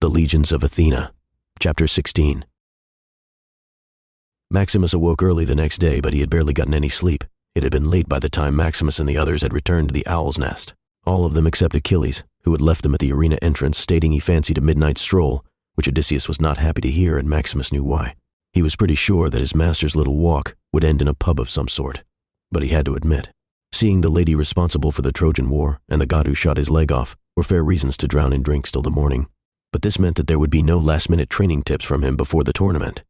The Legions of Athena, Chapter 16. Maximus awoke early the next day, but he had barely gotten any sleep. It had been late by the time Maximus and the others had returned to the Owl's Nest. All of them except Achilles, who had left them at the arena entrance, stating he fancied a midnight stroll, which Odysseus was not happy to hear, and Maximus knew why. He was pretty sure that his master's little walk would end in a pub of some sort. But he had to admit, seeing the lady responsible for the Trojan War and the god who shot his leg off were fair reasons to drown in drinks till the morning. But this meant that there would be no last-minute training tips from him before the tournament.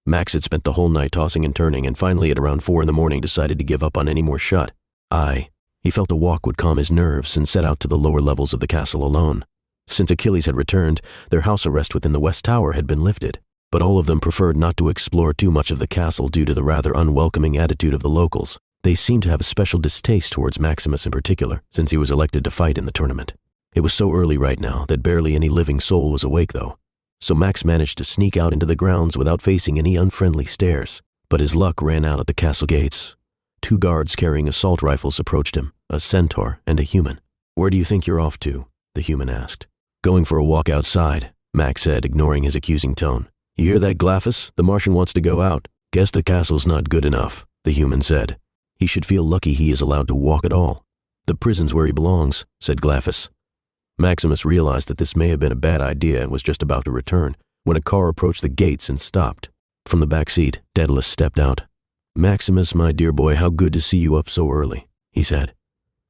Max had spent the whole night tossing and turning, and finally at around 4 a.m. decided to give up on any more shot. He felt a walk would calm his nerves and set out to the lower levels of the castle alone. Since Achilles had returned, their house arrest within the West Tower had been lifted, but all of them preferred not to explore too much of the castle due to the rather unwelcoming attitude of the locals. They seemed to have a special distaste towards Maximus in particular, since he was elected to fight in the tournament. It was so early right now that barely any living soul was awake though, so Max managed to sneak out into the grounds without facing any unfriendly stares. But his luck ran out at the castle gates. 2 guards carrying assault rifles approached him, a centaur and a human. "Where do you think you're off to?" the human asked. "Going for a walk outside," Max said, ignoring his accusing tone. "You hear that, Glaphus? The Martian wants to go out." "Guess the castle's not good enough," the human said. "He should feel lucky he is allowed to walk at all." "The prison's where he belongs," said Glaphus. Maximus realized that this may have been a bad idea and was just about to return, when a car approached the gates and stopped. From the back seat, Daedalus stepped out. "Maximus, my dear boy, how good to see you up so early," he said.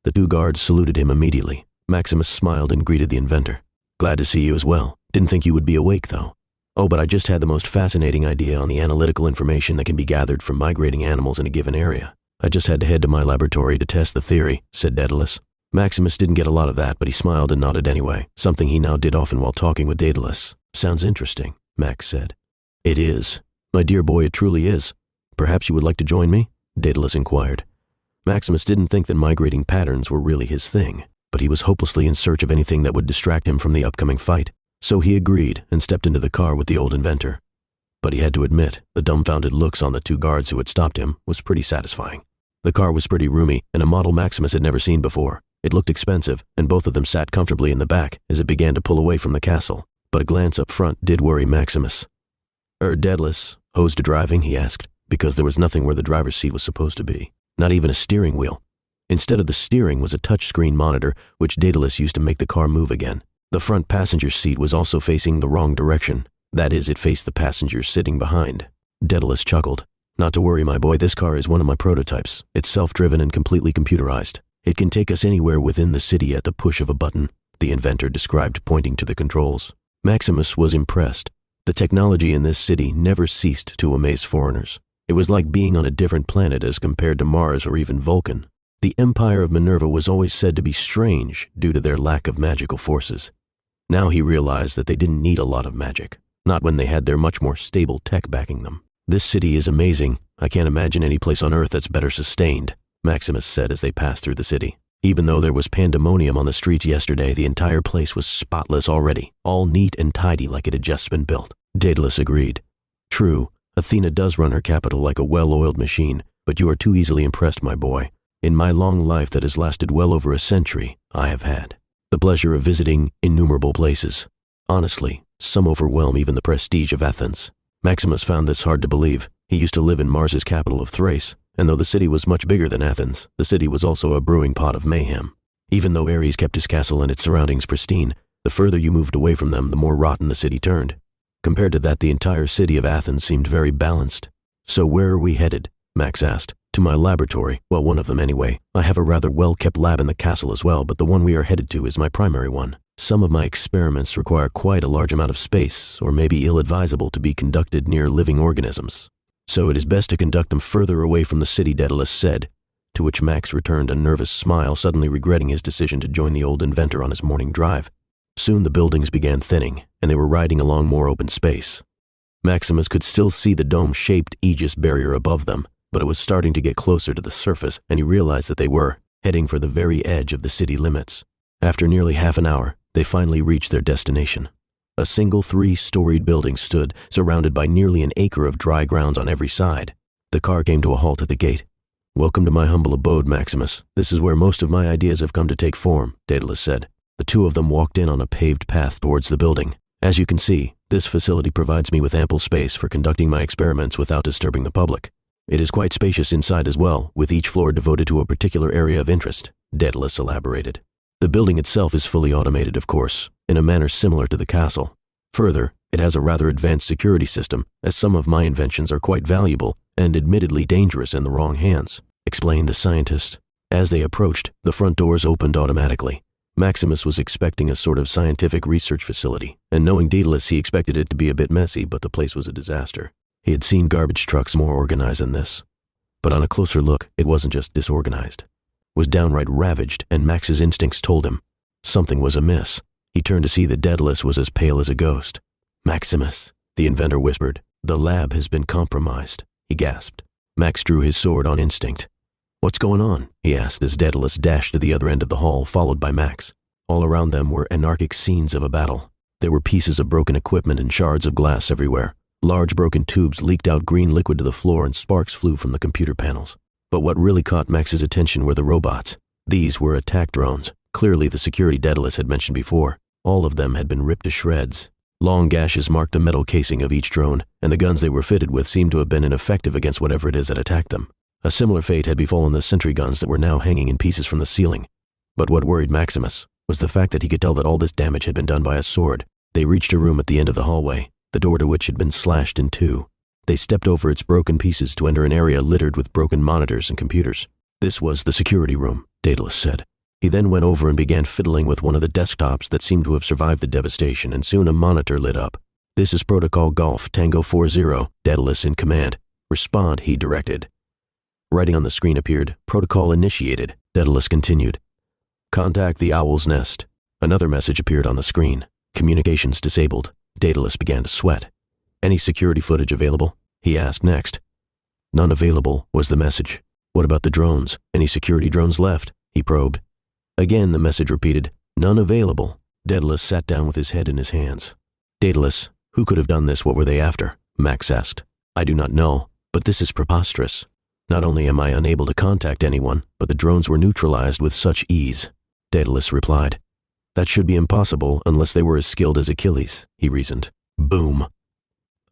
The 2 guards saluted him immediately. Maximus smiled and greeted the inventor. "Glad to see you as well. Didn't think you would be awake, though." "Oh, but I just had the most fascinating idea on the analytical information that can be gathered from migrating animals in a given area. I just had to head to my laboratory to test the theory," said Daedalus. Maximus didn't get a lot of that, but he smiled and nodded anyway, something he now did often while talking with Daedalus. "Sounds interesting," Max said. "It is. My dear boy, it truly is. Perhaps you would like to join me?" Daedalus inquired. Maximus didn't think that migrating patterns were really his thing, but he was hopelessly in search of anything that would distract him from the upcoming fight. So he agreed and stepped into the car with the old inventor. But he had to admit, the dumbfounded looks on the 2 guards who had stopped him was pretty satisfying. The car was pretty roomy, and a model Maximus had never seen before. It looked expensive, and both of them sat comfortably in the back as it began to pull away from the castle. But a glance up front did worry Maximus. Daedalus, hose to driving?" he asked, because there was nothing where the driver's seat was supposed to be. Not even a steering wheel. Instead of the steering was a touchscreen monitor, which Daedalus used to make the car move again. The front passenger seat was also facing the wrong direction. That is, it faced the passengers sitting behind. Daedalus chuckled. "Not to worry, my boy, this car is one of my prototypes. It's self-driven and completely computerized. It can take us anywhere within the city at the push of a button," the inventor described, pointing to the controls. Maximus was impressed. The technology in this city never ceased to amaze foreigners. It was like being on a different planet as compared to Mars or even Vulcan. The Empire of Minerva was always said to be strange due to their lack of magical forces. Now he realized that they didn't need a lot of magic, not when they had their much more stable tech backing them. "This city is amazing. I can't imagine any place on Earth that's better sustained," Maximus said as they passed through the city. Even though there was pandemonium on the streets yesterday, the entire place was spotless already, all neat and tidy like it had just been built. Daedalus agreed. "True, Athena does run her capital like a well-oiled machine, but you are too easily impressed, my boy. In my long life that has lasted well over a century, I have had the pleasure of visiting innumerable places. Honestly, some overwhelm even the prestige of Athens." Maximus found this hard to believe. He used to live in Mars's capital of Thrace, and though the city was much bigger than Athens, the city was also a brewing pot of mayhem. Even though Ares kept his castle and its surroundings pristine, the further you moved away from them, the more rotten the city turned. Compared to that, the entire city of Athens seemed very balanced. "So where are we headed?" Max asked. "To my laboratory. Well, one of them anyway. I have a rather well-kept lab in the castle as well, but the one we are headed to is my primary one. Some of my experiments require quite a large amount of space, or may be ill-advisable to be conducted near living organisms. So it is best to conduct them further away from the city," Daedalus said, to which Max returned a nervous smile, suddenly regretting his decision to join the old inventor on his morning drive. Soon the buildings began thinning, and they were riding along more open space. Maximus could still see the dome-shaped Aegis barrier above them, but it was starting to get closer to the surface, and he realized that they were heading for the very edge of the city limits. After nearly half an hour, they finally reached their destination. A single 3-storied building stood, surrounded by nearly an acre of dry grounds on every side. The car came to a halt at the gate. "Welcome to my humble abode, Maximus. This is where most of my ideas have come to take form," Daedalus said. The 2 of them walked in on a paved path towards the building, As you can see, this facility provides me with ample space for conducting my experiments without disturbing the public. It is quite spacious inside as well, with each floor devoted to a particular area of interest, Daedalus elaborated. The building itself is fully automated, of course, in a manner similar to the castle. Further, it has a rather advanced security system, as some of my inventions are quite valuable and admittedly dangerous in the wrong hands, explained the scientist. As they approached, the front doors opened automatically. Maximus was expecting a sort of scientific research facility, and knowing Daedalus, he expected it to be a bit messy, but the place was a disaster. He had seen garbage trucks more organized than this. But on a closer look, it wasn't just disorganized. It was downright ravaged, and Max's instincts told him something was amiss. He turned to see that Daedalus was as pale as a ghost. "Maximus," the inventor whispered, "the lab has been compromised," he gasped. Max drew his sword on instinct. "What's going on?" he asked as Daedalus dashed to the other end of the hall, followed by Max. All around them were anarchic scenes of a battle. There were pieces of broken equipment and shards of glass everywhere. Large broken tubes leaked out green liquid to the floor and sparks flew from the computer panels. But what really caught Max's attention were the robots. These were attack drones, clearly the security Daedalus had mentioned before. All of them had been ripped to shreds. Long gashes marked the metal casing of each drone, and the guns they were fitted with seemed to have been ineffective against whatever it is that attacked them. A similar fate had befallen the sentry guns that were now hanging in pieces from the ceiling. But what worried Maximus was the fact that he could tell that all this damage had been done by a sword. They reached a room at the end of the hallway, the door to which had been slashed in two. They stepped over its broken pieces to enter an area littered with broken monitors and computers. This was the security room, Daedalus said. He then went over and began fiddling with one of the desktops that seemed to have survived the devastation, and soon a monitor lit up. "This is Protocol Golf Tango 40, Daedalus in command. Respond," he directed. Writing on the screen appeared, "Protocol initiated." Daedalus continued, "Contact the Owl's Nest." Another message appeared on the screen, "Communications disabled." Daedalus began to sweat. "Any security footage available?" he asked next. "None available," was the message. "What about the drones? Any security drones left?" he probed. Again the message repeated, "None available." Daedalus sat down with his head in his hands. "Daedalus, who could have done this? What were they after?" Max asked. "I do not know, but this is preposterous. Not only am I unable to contact anyone, but the drones were neutralized with such ease." Daedalus replied. "That should be impossible unless they were as skilled as Achilles," he reasoned. Boom.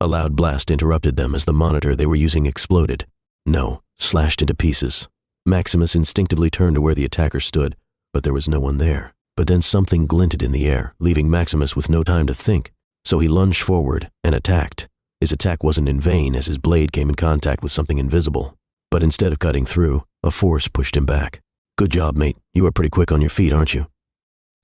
A loud blast interrupted them as the monitor they were using exploded. No, slashed into pieces. Maximus instinctively turned to where the attacker stood, but there was no one there. But then something glinted in the air, leaving Maximus with no time to think. So he lunged forward and attacked. His attack wasn't in vain as his blade came in contact with something invisible. But instead of cutting through, a force pushed him back. "Good job, mate. You are pretty quick on your feet, aren't you?"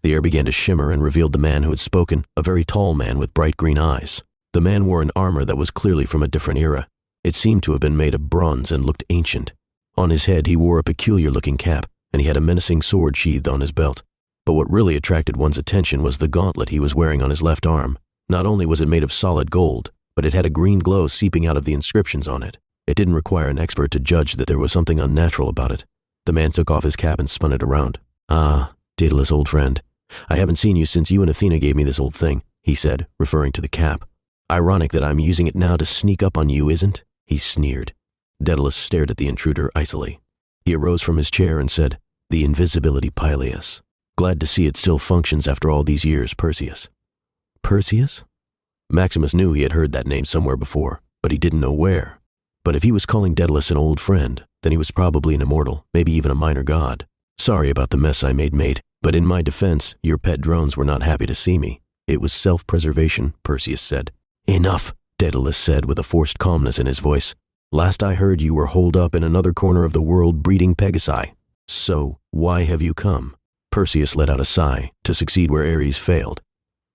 The air began to shimmer and revealed the man who had spoken, a very tall man with bright green eyes. The man wore an armor that was clearly from a different era. It seemed to have been made of bronze and looked ancient. On his head he wore a peculiar-looking cap, and he had a menacing sword sheathed on his belt. But what really attracted one's attention was the gauntlet he was wearing on his left arm. Not only was it made of solid gold, but it had a green glow seeping out of the inscriptions on it. It didn't require an expert to judge that there was something unnatural about it. The man took off his cap and spun it around. "Ah, Daedalus, old friend. I haven't seen you since you and Athena gave me this old thing," he said, referring to the cap. "Ironic that I'm using it now to sneak up on you, isn't?" he sneered. Daedalus stared at the intruder icily. He arose from his chair and said, "The invisibility pileus. Glad to see it still functions after all these years, Perseus." Perseus? Maximus knew he had heard that name somewhere before, but he didn't know where. But if he was calling Daedalus an old friend, then he was probably an immortal, maybe even a minor god. "Sorry about the mess I made, mate, but in my defense, your pet drones were not happy to see me. It was self-preservation," Perseus said. "Enough," Daedalus said with a forced calmness in his voice. "Last I heard you were holed up in another corner of the world breeding Pegasi. So, why have you come?" Perseus let out a sigh, to succeed where Ares failed.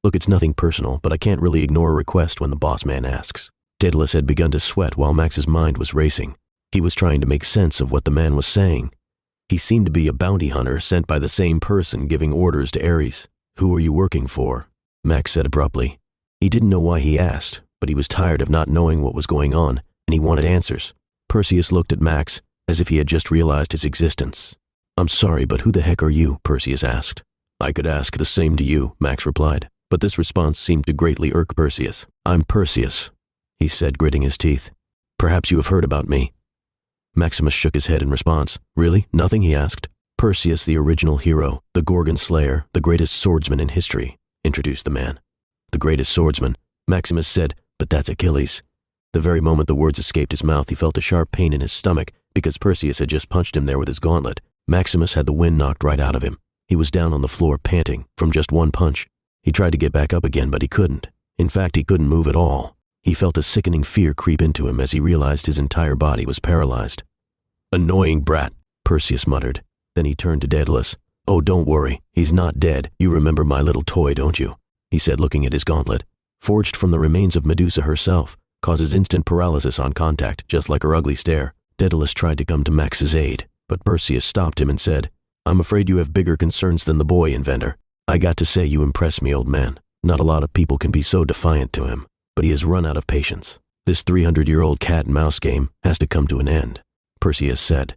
"Look, it's nothing personal, but I can't really ignore a request when the boss man asks." Daedalus had begun to sweat while Max's mind was racing. He was trying to make sense of what the man was saying. He seemed to be a bounty hunter sent by the same person giving orders to Ares. "Who are you working for?" Max said abruptly. He didn't know why he asked, but he was tired of not knowing what was going on, and he wanted answers. Perseus looked at Max as if he had just realized his existence. "I'm sorry, but who the heck are you?" Perseus asked. "I could ask the same to you," Max replied, but this response seemed to greatly irk Perseus. "I'm Perseus," he said, gritting his teeth. "Perhaps you have heard about me." Maximus shook his head in response. "Really? Nothing?" he asked. "Perseus, the original hero, the Gorgon Slayer, the greatest swordsman in history," introduced the man. "The greatest swordsman. Maximus said, but that's Achilles. The very moment the words escaped his mouth, he felt a sharp pain in his stomach because Perseus had just punched him there with his gauntlet. Maximus had the wind knocked right out of him. He was down on the floor panting from just one punch. He tried to get back up again, but he couldn't. In fact, he couldn't move at all. He felt a sickening fear creep into him as he realized his entire body was paralyzed. "Annoying brat," Perseus muttered. Then he turned to Daedalus. "Oh, don't worry. He's not dead. You remember my little toy, don't you?" he said, looking at his gauntlet. Forged from the remains of Medusa herself, causes instant paralysis on contact, just like her ugly stare. Daedalus tried to come to Max's aid, but Perseus stopped him and said, "I'm afraid you have bigger concerns than the boy, inventor. I got to say you impress me, old man. Not a lot of people can be so defiant to him, but he has run out of patience. This 300-year-old cat and mouse game has to come to an end," Perseus said.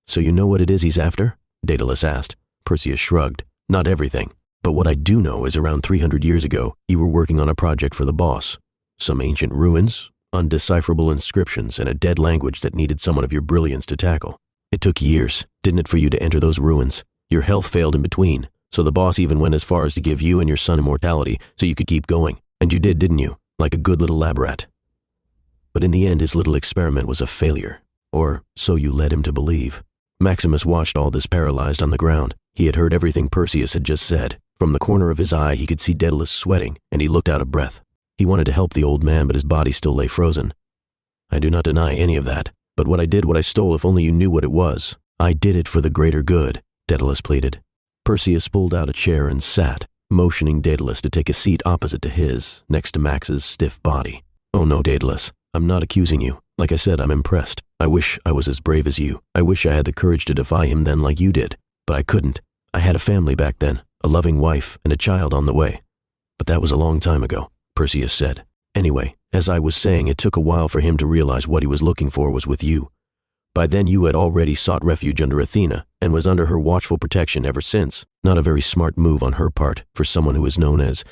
"So you know what it is he's after?" Daedalus asked. Perseus shrugged. "Not everything, but what I do know is around 300 years ago, you were working on a project for the boss. Some ancient ruins, undecipherable inscriptions, and a dead language that needed someone of your brilliance to tackle. It took years, didn't it, for you to enter those ruins? Your health failed in between, so the boss even went as far as to give you and your son immortality so you could keep going. And you did, didn't you? Like a good little lab rat. But in the end, his little experiment was a failure. Or so you led him to believe." Maximus watched all this paralyzed on the ground. He had heard everything Perseus had just said. From the corner of his eye, he could see Daedalus sweating, and he looked out of breath. He wanted to help the old man, but his body still lay frozen. "I do not deny any of that. But what I stole, if only you knew what it was. I did it for the greater good," Daedalus pleaded. Perseus pulled out a chair and sat, motioning Daedalus to take a seat opposite to his, next to Max's stiff body. "Oh no, Daedalus, I'm not accusing you. Like I said, I'm impressed. I wish I was as brave as you. I wish I had the courage to defy him then like you did. But I couldn't. I had a family back then, a loving wife and a child on the way. But that was a long time ago," Perseus said. "Anyway, as I was saying, it took a while for him to realize what he was looking for was with you. By then you had already sought refuge under Athena and was under her watchful protection ever since. Not a very smart move on her part for someone who is known as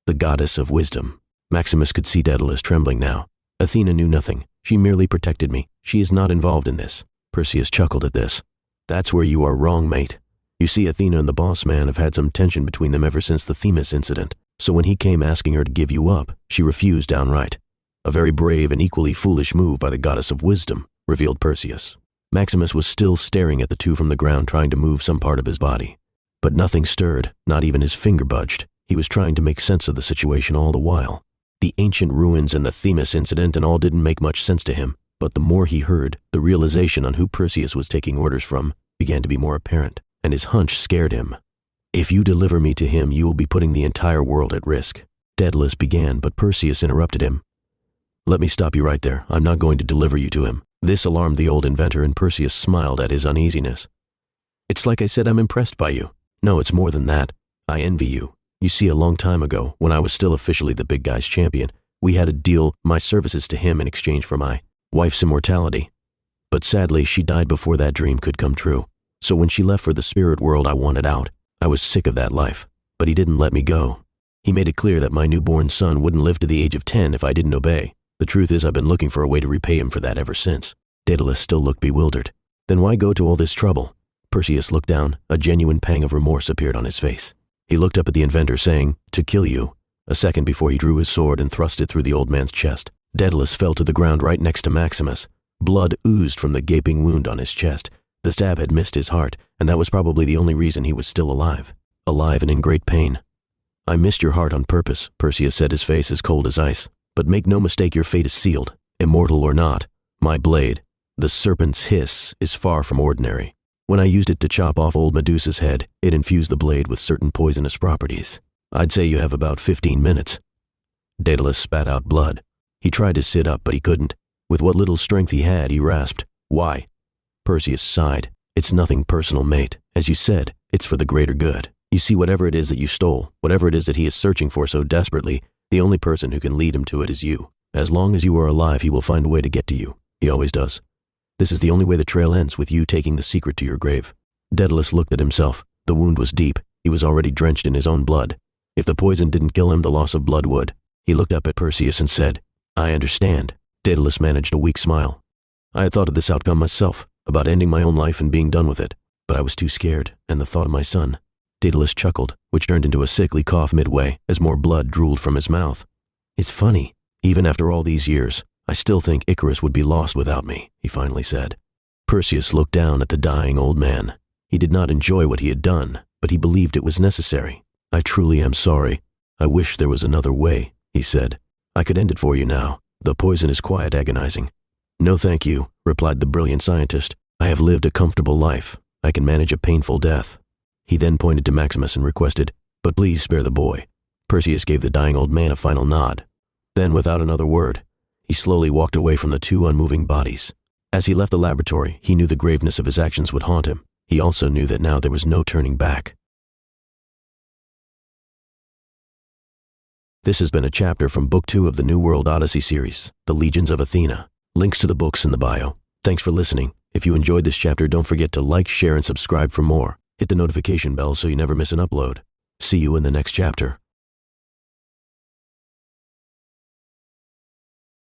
the goddess of wisdom." Maximus could see Daedalus trembling now. "Athena knew nothing. She merely protected me. She is not involved in this." Perseus chuckled at this. "That's where you are wrong, mate. You see, Athena and the boss man have had some tension between them ever since the Themis incident. So when he came asking her to give you up, she refused outright. A very brave and equally foolish move by the goddess of wisdom," revealed Perseus. Maximus was still staring at the two from the ground, trying to move some part of his body. But nothing stirred, not even his finger budged. He was trying to make sense of the situation all the while. The ancient ruins and the Themis incident and all didn't make much sense to him, but the more he heard, the realization on who Perseus was taking orders from began to be more apparent, and his hunch scared him. "If you deliver me to him, you will be putting the entire world at risk," Daedalus began, but Perseus interrupted him. "Let me stop you right there. I'm not going to deliver you to him." This alarmed the old inventor, and Perseus smiled at his uneasiness. "It's like I said, I'm impressed by you. No, it's more than that. I envy you. You see, a long time ago, when I was still officially the big guy's champion, we had to deal my services to him in exchange for my wife's immortality. But sadly, she died before that dream could come true. So when she left for the spirit world, I wanted out. I was sick of that life, but he didn't let me go. He made it clear that my newborn son wouldn't live to the age of 10 if I didn't obey. The truth is, I've been looking for a way to repay him for that ever since." Daedalus still looked bewildered. "Then why go to all this trouble?" Perseus looked down. A genuine pang of remorse appeared on his face. He looked up at the inventor, saying, "To kill you," a second before he drew his sword and thrust it through the old man's chest. Daedalus fell to the ground right next to Maximus. Blood oozed from the gaping wound on his chest. The stab had missed his heart, and that was probably the only reason he was still alive. Alive and in great pain. "I missed your heart on purpose," Perseus said, his face as cold as ice. "But make no mistake, your fate is sealed. Immortal or not, my blade, the serpent's hiss, is far from ordinary. When I used it to chop off old Medusa's head, it infused the blade with certain poisonous properties. I'd say you have about 15 minutes. Daedalus spat out blood. He tried to sit up, but he couldn't. With what little strength he had, he rasped, "Why?" Perseus sighed. "It's nothing personal, mate. As you said, it's for the greater good. You see, whatever it is that you stole, whatever it is that he is searching for so desperately, the only person who can lead him to it is you. As long as you are alive, he will find a way to get to you. He always does. This is the only way the trail ends, with you taking the secret to your grave." Daedalus looked at himself. The wound was deep. He was already drenched in his own blood. If the poison didn't kill him, the loss of blood would. He looked up at Perseus and said, "I understand." Daedalus managed a weak smile. "I had thought of this outcome myself, about ending my own life and being done with it. But I was too scared, and the thought of my son. Daedalus chuckled, which turned into a sickly cough midway as more blood drooled from his mouth. It's funny. Even after all these years, I still think Icarus would be lost without me, he finally said. Perseus looked down at the dying old man. He did not enjoy what he had done, but he believed it was necessary. I truly am sorry. I wish there was another way, he said. I could end it for you now. The poison is quite agonizing. No thank you, replied the brilliant scientist. I have lived a comfortable life. I can manage a painful death. He then pointed to Maximus and requested, but please spare the boy. Perseus gave the dying old man a final nod. Then, without another word, he slowly walked away from the two unmoving bodies. As he left the laboratory, he knew the graveness of his actions would haunt him. He also knew that now there was no turning back. This has been a chapter from Book 2 of the new World Odyssey Series, The Legions of Athena. Links to the books in the bio. Thanks for listening. If you enjoyed this chapter, don't forget to like, share, and subscribe for more. Hit the notification bell so you never miss an upload. See you in the next chapter.